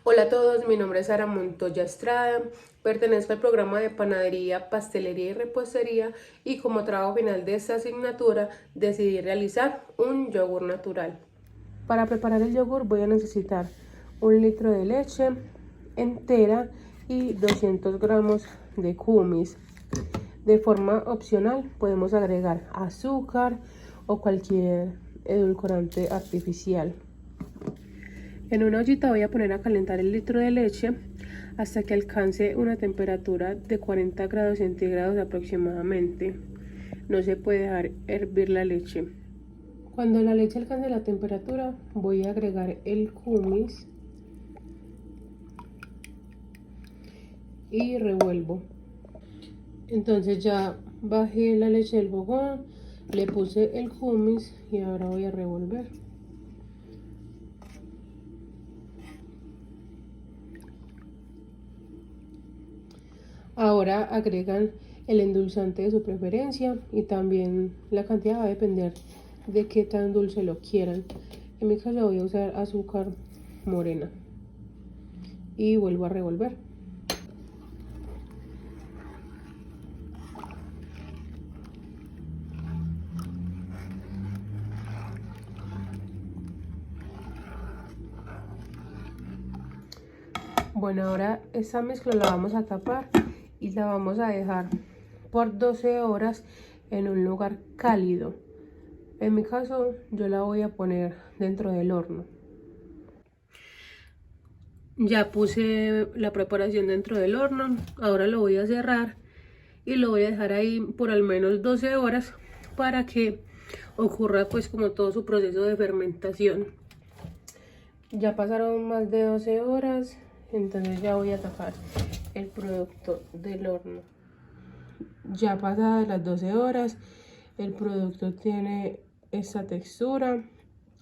Hola a todos, mi nombre es Sara Montoya Estrada, pertenezco al programa de Panadería, Pastelería y Repostería y como trabajo final de esta asignatura decidí realizar un yogur natural. Para preparar el yogur voy a necesitar 1 litro de leche entera y 200 gramos de kumis. De forma opcional podemos agregar azúcar o cualquier edulcorante artificial. En una ollita voy a poner a calentar el litro de leche hasta que alcance una temperatura de 40 grados centígrados aproximadamente. No se puede dejar hervir la leche. Cuando la leche alcance la temperatura, voy a agregar el kumis y revuelvo. Entonces ya bajé la leche del fogón, le puse el kumis y ahora voy a revolver. Ahora agregan el endulzante de su preferencia y también la cantidad va a depender de qué tan dulce lo quieran. En mi caso voy a usar azúcar morena y vuelvo a revolver. Bueno, ahora esta mezcla la vamos a tapar y la vamos a dejar por 12 horas en un lugar cálido. En mi caso yo la voy a poner dentro del horno. Ya puse la preparación dentro del horno, ahora lo voy a cerrar y lo voy a dejar ahí por al menos 12 horas para que ocurra pues como todo su proceso de fermentación. Ya pasaron más de 12 horas, entonces ya voy a sacar el producto del horno. Ya pasadas las 12 horas, el producto tiene esta textura,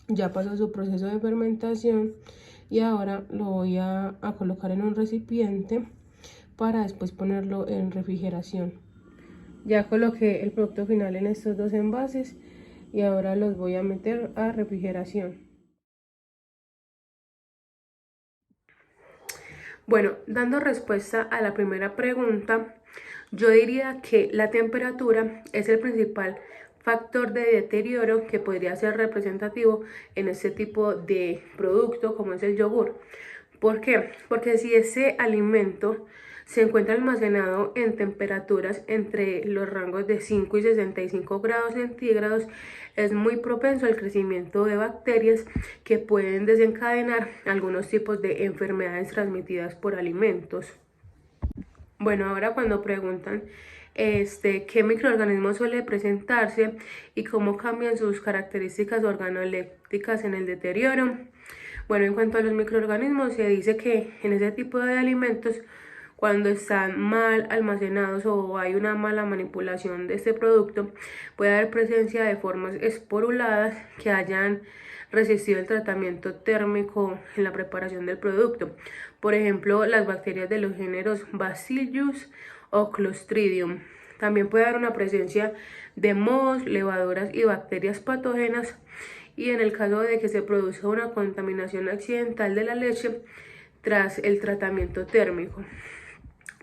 ya pasó su proceso de fermentación y ahora lo voy a colocar en un recipiente para después ponerlo en refrigeración. Ya coloqué el producto final en estos dos envases y ahora los voy a meter a refrigeración. Bueno, dando respuesta a la primera pregunta, yo diría que la temperatura es el principal factor de deterioro que podría ser representativo en este tipo de producto como es el yogur. ¿Por qué? Porque si ese alimento se encuentra almacenado en temperaturas entre los rangos de 5 y 65 grados centígrados, es muy propenso al crecimiento de bacterias que pueden desencadenar algunos tipos de enfermedades transmitidas por alimentos. Bueno, ahora cuando preguntan qué microorganismo suele presentarse y cómo cambian sus características organolépticas en el deterioro. Bueno, en cuanto a los microorganismos, se dice que en ese tipo de alimentos, cuando están mal almacenados o hay una mala manipulación de este producto, puede haber presencia de formas esporuladas que hayan resistido el tratamiento térmico en la preparación del producto. Por ejemplo, las bacterias de los géneros Bacillus o Clostridium. También puede haber una presencia de mohos, levaduras y bacterias patógenas. Y en el caso de que se produzca una contaminación accidental de la leche tras el tratamiento térmico.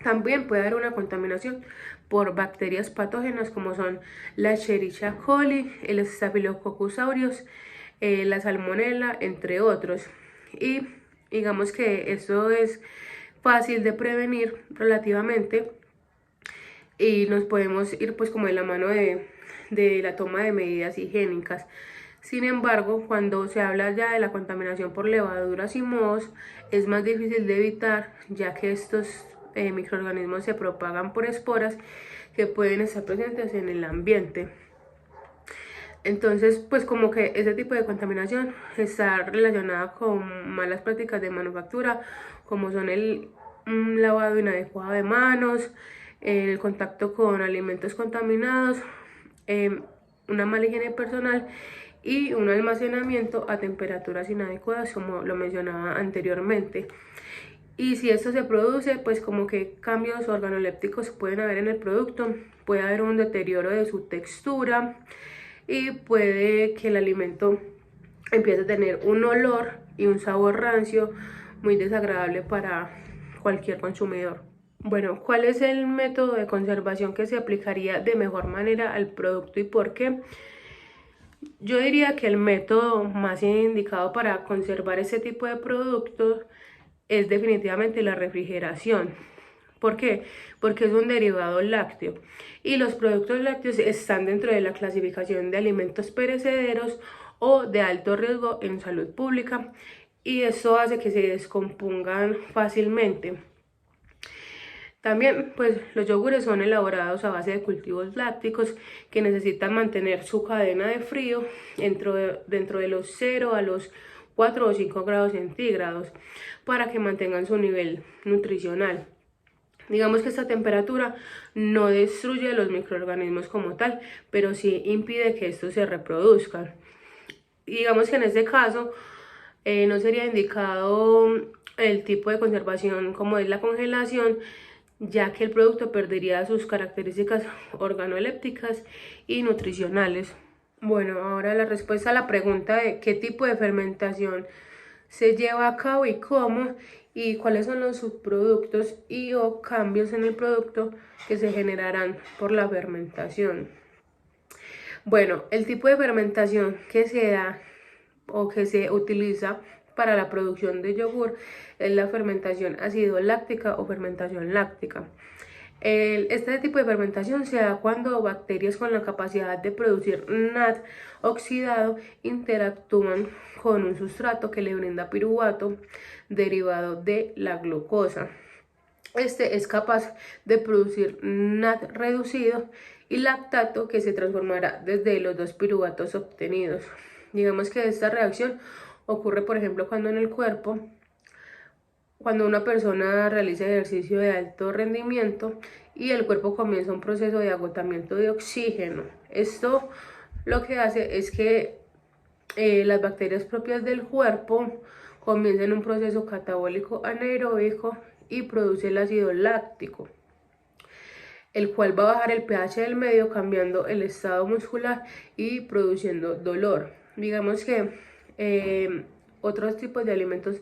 También puede haber una contaminación por bacterias patógenas como son la Escherichia coli, el Staphylococcus aureus, la salmonella, entre otros. Y digamos que esto es fácil de prevenir relativamente y nos podemos ir pues como de la mano de la toma de medidas higiénicas. Sin embargo, cuando se habla ya de la contaminación por levaduras y mohos, es más difícil de evitar, ya que estos microorganismos se propagan por esporas que pueden estar presentes en el ambiente. Entonces, pues como que ese tipo de contaminación está relacionada con malas prácticas de manufactura, como son el lavado inadecuado de manos, el contacto con alimentos contaminados, una mala higiene personal y un almacenamiento a temperaturas inadecuadas, como lo mencionaba anteriormente. Y si esto se produce, pues como que cambios organolépticos pueden haber en el producto, puede haber un deterioro de su textura y puede que el alimento empiece a tener un olor y un sabor rancio, muy desagradable para cualquier consumidor. Bueno, ¿cuál es el método de conservación que se aplicaría de mejor manera al producto y por qué? Yo diría que el método más indicado para conservar ese tipo de productos es definitivamente la refrigeración. ¿Por qué? Porque es un derivado lácteo y los productos lácteos están dentro de la clasificación de alimentos perecederos o de alto riesgo en salud pública, y eso hace que se descompongan fácilmente. También, pues los yogures son elaborados a base de cultivos lácticos que necesitan mantener su cadena de frío dentro de los 0 a los 4 o 5 grados centígrados para que mantengan su nivel nutricional. Digamos que esta temperatura no destruye los microorganismos como tal, pero sí impide que estos se reproduzcan. Y digamos que en este caso no sería indicado el tipo de conservación como es la congelación, ya que el producto perdería sus características organolépticas y nutricionales. Bueno, ahora la respuesta a la pregunta de qué tipo de fermentación se lleva a cabo y cómo, y cuáles son los subproductos y o cambios en el producto que se generarán por la fermentación. Bueno, el tipo de fermentación que se da o que se utiliza para la producción de yogur es la fermentación ácido láctica o fermentación láctica. Este tipo de fermentación se da cuando bacterias con la capacidad de producir NAD oxidado interactúan con un sustrato que le brinda piruvato derivado de la glucosa. Este es capaz de producir NAD reducido y lactato que se transformará desde los dos piruvatos obtenidos. Digamos que esta reacción ocurre, por ejemplo, cuando en el cuerpo, cuando una persona realiza ejercicio de alto rendimiento y el cuerpo comienza un proceso de agotamiento de oxígeno. Esto lo que hace es que las bacterias propias del cuerpo comienzan un proceso catabólico anaeróbico y produce el ácido láctico, el cual va a bajar el pH del medio, cambiando el estado muscular y produciendo dolor. Digamos que otros tipos de alimentos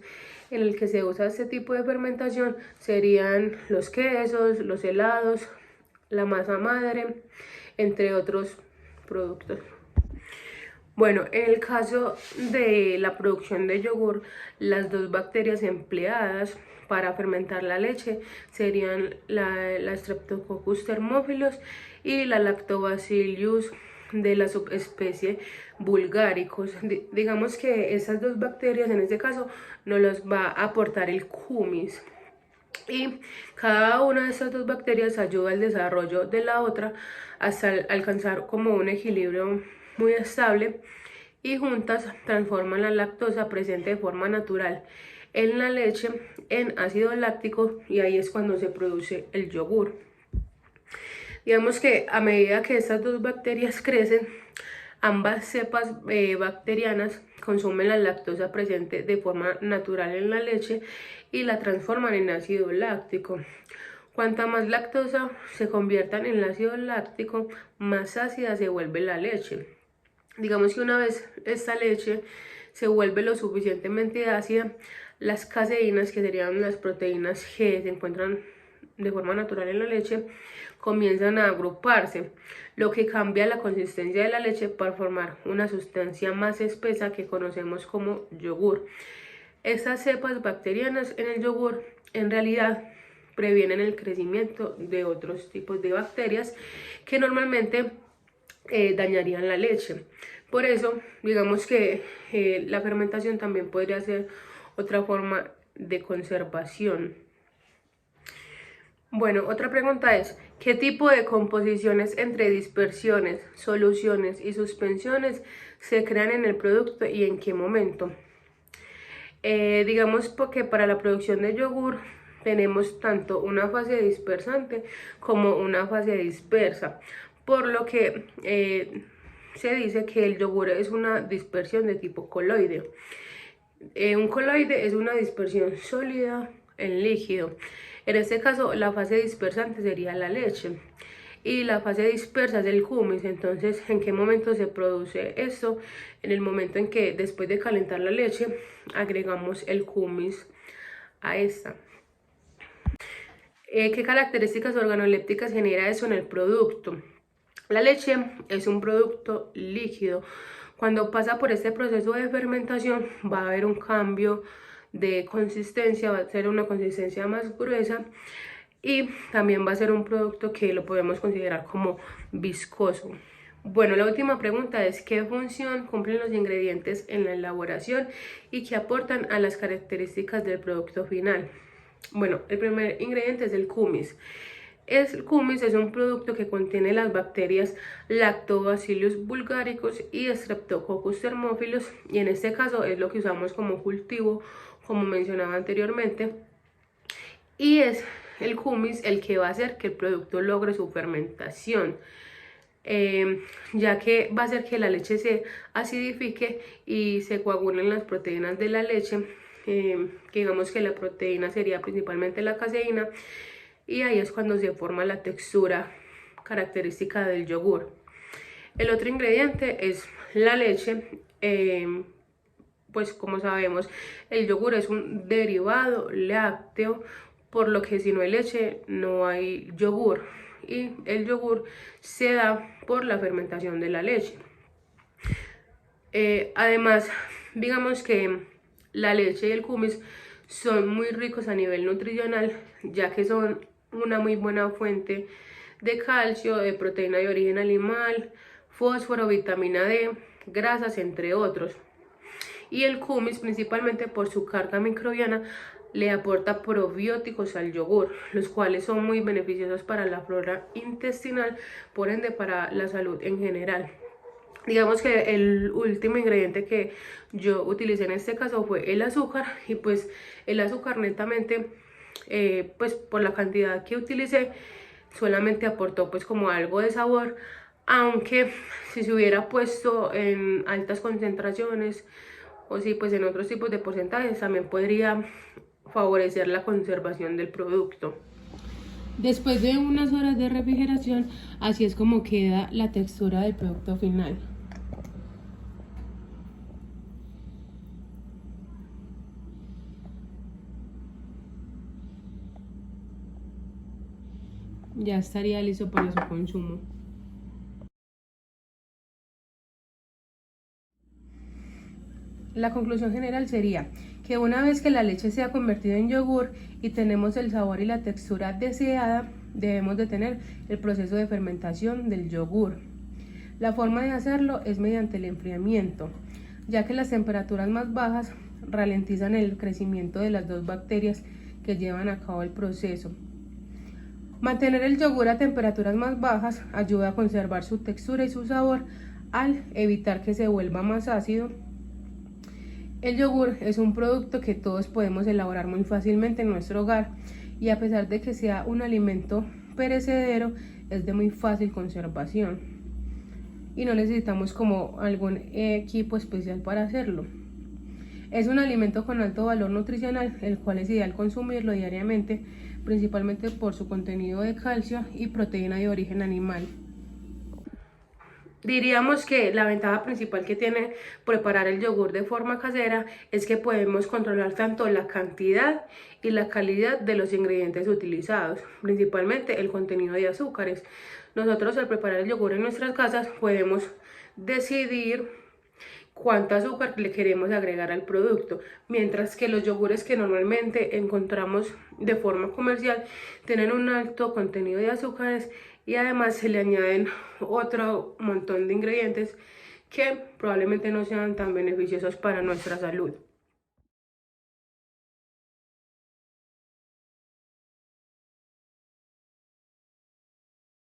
en el que se usa este tipo de fermentación serían los quesos, los helados, la masa madre, entre otros productos. Bueno, en el caso de la producción de yogur, las dos bacterias empleadas para fermentar la leche serían la Streptococcus thermophilus y la Lactobacillus de la subespecie Bulgaricus. Digamos que esas dos bacterias en este caso nos las va a aportar el cumis, y cada una de estas dos bacterias ayuda al desarrollo de la otra hasta alcanzar como un equilibrio muy estable, y juntas transforman la lactosa presente de forma natural en la leche en ácido láctico, y ahí es cuando se produce el yogur. Digamos que a medida que estas dos bacterias crecen, ambas cepas bacterianas consumen la lactosa presente de forma natural en la leche y la transforman en ácido láctico. Cuanta más lactosa se convierta en el ácido láctico, más ácida se vuelve la leche. Digamos que una vez esta leche se vuelve lo suficientemente ácida, las caseínas, que serían las proteínas que se encuentran de forma natural en la leche, comienzan a agruparse, lo que cambia la consistencia de la leche para formar una sustancia más espesa que conocemos como yogur. Estas cepas bacterianas en el yogur en realidad previenen el crecimiento de otros tipos de bacterias que normalmente dañarían la leche. Por eso, digamos que la fermentación también podría ser otra forma de conservación. Bueno, otra pregunta es, ¿qué tipo de composiciones entre dispersiones, soluciones y suspensiones se crean en el producto y en qué momento? Digamos porque para la producción de yogur tenemos tanto una fase dispersante como una fase dispersa, por lo que se dice que el yogur es una dispersión de tipo coloide. Un coloide es una dispersión sólida en líquido. En este caso, la fase dispersante sería la leche y la fase dispersa es el cumis. Entonces, ¿en qué momento se produce esto? En el momento en que, después de calentar la leche, agregamos el cumis a esta. ¿Qué características organolépticas genera eso en el producto? La leche es un producto líquido. Cuando pasa por este proceso de fermentación va a haber un cambio de consistencia, va a ser una consistencia más gruesa y también va a ser un producto que lo podemos considerar como viscoso. Bueno, la última pregunta es ¿qué función cumplen los ingredientes en la elaboración y qué aportan a las características del producto final? Bueno, el primer ingrediente es el kumis. El kumis es un producto que contiene las bacterias Lactobacillus bulgaricus y Streptococcus thermophilus, y en este caso es lo que usamos como cultivo, como mencionaba anteriormente, y es el kumis el que va a hacer que el producto logre su fermentación. Ya que va a hacer que la leche se acidifique y se coagulen las proteínas de la leche, que digamos que la proteína sería principalmente la caseína, y ahí es cuando se forma la textura característica del yogur. El otro ingrediente es la leche. Pues como sabemos, el yogur es un derivado lácteo, por lo que si no hay leche no hay yogur, y el yogur se da por la fermentación de la leche. Además, digamos que la leche y el kumis son muy ricos a nivel nutricional, ya que son una muy buena fuente de calcio, de proteína de origen animal, fósforo, vitamina D, grasas, entre otros. Y el kumis, principalmente por su carga microbiana, le aporta probióticos al yogur, los cuales son muy beneficiosos para la flora intestinal, por ende para la salud en general. Digamos que el último ingrediente que yo utilicé en este caso fue el azúcar, y pues el azúcar netamente, pues por la cantidad que utilicé, solamente aportó pues como algo de sabor, aunque si se hubiera puesto en altas concentraciones o si pues en otros tipos de porcentajes también podría favorecer la conservación del producto. Después de unas horas de refrigeración, así es como queda la textura del producto final. Ya estaría listo para su consumo. La conclusión general sería que una vez que la leche se ha convertido en yogur y tenemos el sabor y la textura deseada, debemos de tener el proceso de fermentación del yogur. La forma de hacerlo es mediante el enfriamiento, ya que las temperaturas más bajas ralentizan el crecimiento de las dos bacterias que llevan a cabo el proceso. Mantener el yogur a temperaturas más bajas ayuda a conservar su textura y su sabor al evitar que se vuelva más ácido. El yogur es un producto que todos podemos elaborar muy fácilmente en nuestro hogar, y a pesar de que sea un alimento perecedero, es de muy fácil conservación y no necesitamos como algún equipo especial para hacerlo. Es un alimento con alto valor nutricional, el cual es ideal consumirlo diariamente, principalmente por su contenido de calcio y proteína de origen animal. Diríamos que la ventaja principal que tiene preparar el yogur de forma casera es que podemos controlar tanto la cantidad y la calidad de los ingredientes utilizados, principalmente el contenido de azúcares. Nosotros al preparar el yogur en nuestras casas podemos decidir cuánto azúcar le queremos agregar al producto, mientras que los yogures que normalmente encontramos de forma comercial tienen un alto contenido de azúcares, y además se le añaden otro montón de ingredientes que probablemente no sean tan beneficiosos para nuestra salud.